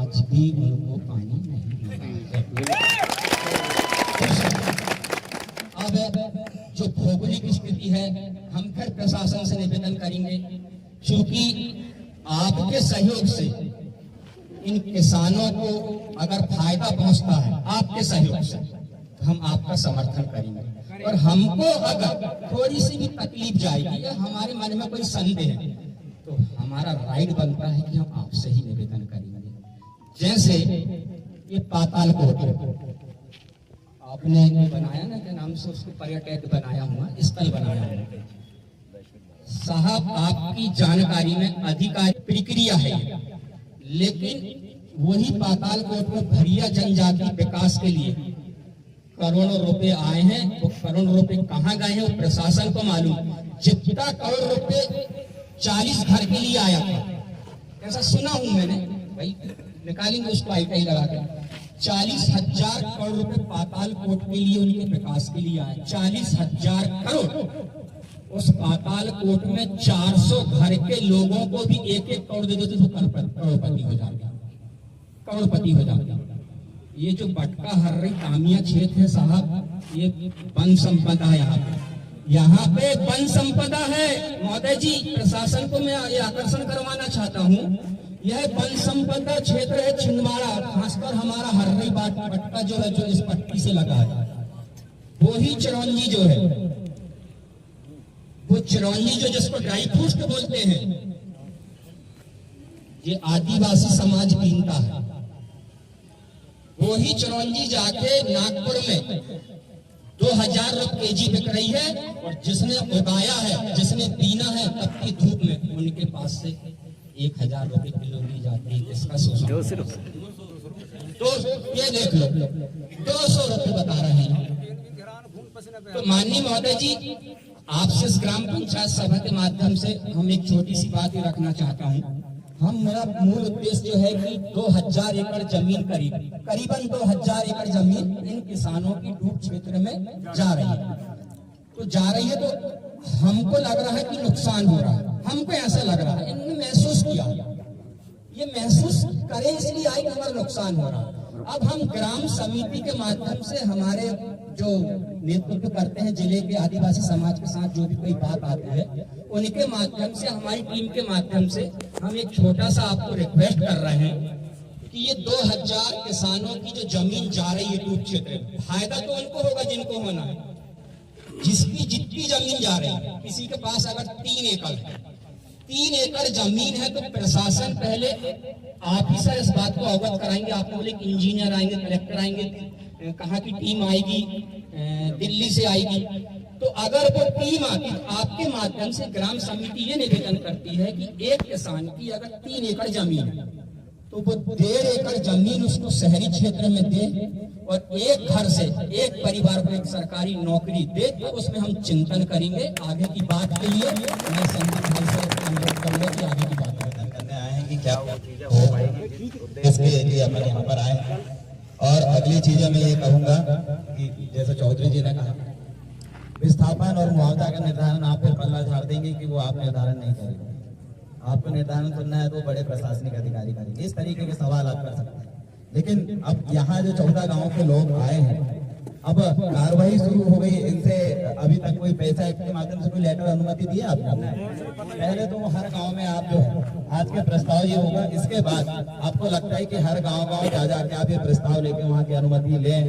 आज भी उनको पानी नहीं मिला। अब जो भौगोलिक स्थिति है, हम फिर प्रशासन से निवेदन करेंगे, क्योंकि आपके सहयोग से इन किसानों को अगर फायदा पहुंचता है आपके सहयोग से, तो हम आपका समर्थन करेंगे। और हमको अगर थोड़ी सी भी तकलीफ जाएगी या हमारे मन में कोई संदेह है, तो हमारा राइट बनता है कि हम आपसे ही निवेदन करेंगे। जैसे ये पाताल कोट आपने बनाया ना, क्या नाम से उसको, पर्यटक बनाया हुआ, स्थल बनाया हुआ। साहब, आपकी जानकारी में अधिकारी प्रक्रिया है, लेकिन वही पाताल कोट में भरिया जनजाति विकास के लिए करोड़ों रुपए आए हैं। वो करोड़ों रुपए कहाँ गए हैं वो प्रशासन को मालूम। जितना करोड़ रुपए 40 घर के लिए आया था, ऐसा सुना हूं मैंने, भाई निकालेंगे उसको आई लगा के। 40,000 करोड़ रुपए पाताल कोट के लिए, उनके विकास के लिए आए। 40,000 करोड़। उस पाताल कोट में 400 घर के लोगों को भी 1-1 करोड़ दे देते तो करोड़पति हो जाते, करोड़पति हो जाते। ये जो बटका हर्री कामिया क्षेत्र है साहब, ये वन संपदा है। यहाँ पे वन संपदा है महोदय जी। प्रशासन को मैं ये आकर्षण करवाना चाहता हूँ, यह वन संपदा क्षेत्र है छिंदवाड़ा, खासकर हमारा हर्री बटका जो है, जो इस पट्टी से लगा है, वो ही चिरौंजी जो है, वो चिरौंजी जो जिसको ड्राई फ्रूट बोलते हैं, ये आदिवासी समाज पीनता है। वो ही चिरौंजी जाके नागपुर में 2000 रुपए केजी बिक रही है, और जिसने उगाया है, जिसने बीना है तपती धूप में, उनके पास से 1000 रुपए किलो ली जाती है। इसका सोचो, तो ये देख लो 200 रुपए बता रहे हैं। तो माननीय महोदय जी, आपसे इस ग्राम पंचायत सभा के माध्यम से हम एक छोटी सी बात ही रखना चाहता हूँ। मेरा मूल उद्देश्य जो है कि 2000 एकड़ जमीन, करीबन 2000 एकड़ जमीन इन किसानों की डूब क्षेत्र में जा रही है। तो जा रही है, तो हमको लग रहा है कि नुकसान हो रहा है, हमको ऐसा लग रहा है। इन्होंने महसूस किया, ये महसूस करें इसलिए आए कि हमारा नुकसान हो रहा है। अब हम ग्राम समिति के माध्यम से, हमारे जो नेतृत्व करते हैं जिले के आदिवासी समाज के साथ, जो भी कोई बात आती है, उनके माध्यम से, हमारी टीम के माध्यम से हम एक छोटा सा आपको रिक्वेस्ट कर रहे हैं कि ये 2000 किसानों की जो जमीन जा रही है डूब क्षेत्र में, फायदा तो उनको होगा जिनको होना है, जिसकी जितनी जमीन जा रही है। किसी के पास अगर 3 एकड़ है, 3 एकड़ जमीन है, तो प्रशासन पहले आप ही सर इस बात को अवगत कराएंगे। आपने बोले कि इंजीनियर आएंगे, कलेक्टर आएंगे, कहाँ की टीम आएगी, दिल्ली से आएगी। तो अगर वो टीम आती, आपके माध्यम से ग्राम समिति ये निवेदन करती है कि एक किसान की अगर 3 एकड़ जमीन है, तो वो 1.5 एकड़ जमीन उसको शहरी क्षेत्र में दे, और एक घर से एक परिवार को एक सरकारी नौकरी दे, तो उसमें हम चिंतन करेंगे आगे की बात के लिए। मैं संदीप भाई से अनुरोध करूंगा कि आगे की बात करने आए हैं कि क्या वो चीजें हो पाएगी, इसके लिए अपन यहाँ पर आए हैं। और अगली चीजें मैं ये कहूंगा कि जैसे चौधरी जी ने कहा, विस्थापन और मुआवजा का निर्धारण आप फिर पल्ला झाड़ देंगे कि वो आप निर्धारण नहीं करेंगे। आपको निर्धारण करना है तो बड़े प्रशासनिक अधिकारी करेंगे। इस तरीके के सवाल आप कर सकते हैं। लेकिन अब यहाँ जो 14 गांव के लोग आए हैं, अब कार्रवाई शुरू हो गई। इनसे अभी तक कोई पैसा एक्ट के माध्यम से कोई लेटर अनुमति दी है आपने? पहले तो हर गांव में आप जो है, आज के प्रस्ताव ये होगा, इसके बाद आपको लगता है कि हर गांव जा जाके आप ये प्रस्ताव लेके वहाँ की अनुमति लें,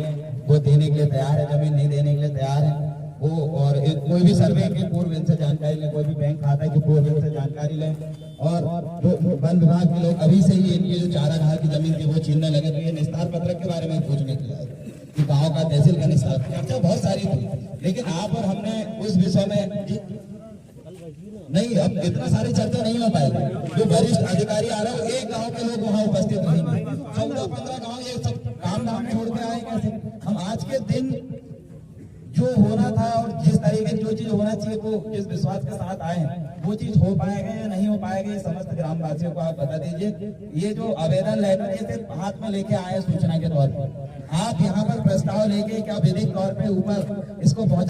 वो देने के लिए तैयार है, जमीन नहीं देने के लिए तैयार है वो, और कोई भी सर्वे के पूर्व इनसे जानकारी लें, कोई भी बैंक खाता है कि पूर्व इनसे जानकारी लें। और जो वन विभाग के लोग अभी से ही इनकी जो चारागाह की जमीन थी वो छीनने लगे, तो ये निस्तार पत्रक के बारे में पूछने के लिए कि गाँव का तहसील का निस्तार, चर्चा बहुत सारी थी, लेकिन आप और हमने उस विषय में नहीं, अब इतना सारी चर्चा नहीं हो पाएगी। जो वरिष्ठ अधिकारी आ रहे हो, एक गांव के लोग वहां उपस्थित रहेंगे, 14-15 गांव ये सब काम धाम छोड़ के आए कैसे? हम आज के दिन जो होना था और जिस तरीके की जो चीज होना चाहिए, वो जिस विश्वास के साथ आए हैं, वो चीज हो पाएगा या नहीं हो पाएगा, ये समस्त ग्रामवासियों को आप बता दीजिए। ये जो आवेदन लेटर ये सिर्फ हाथ में लेके आए सूचना के तौर पर, आप यहाँ पर प्रस्ताव लेके क्या विधिक तौर पे ऊपर इसको पहुंचा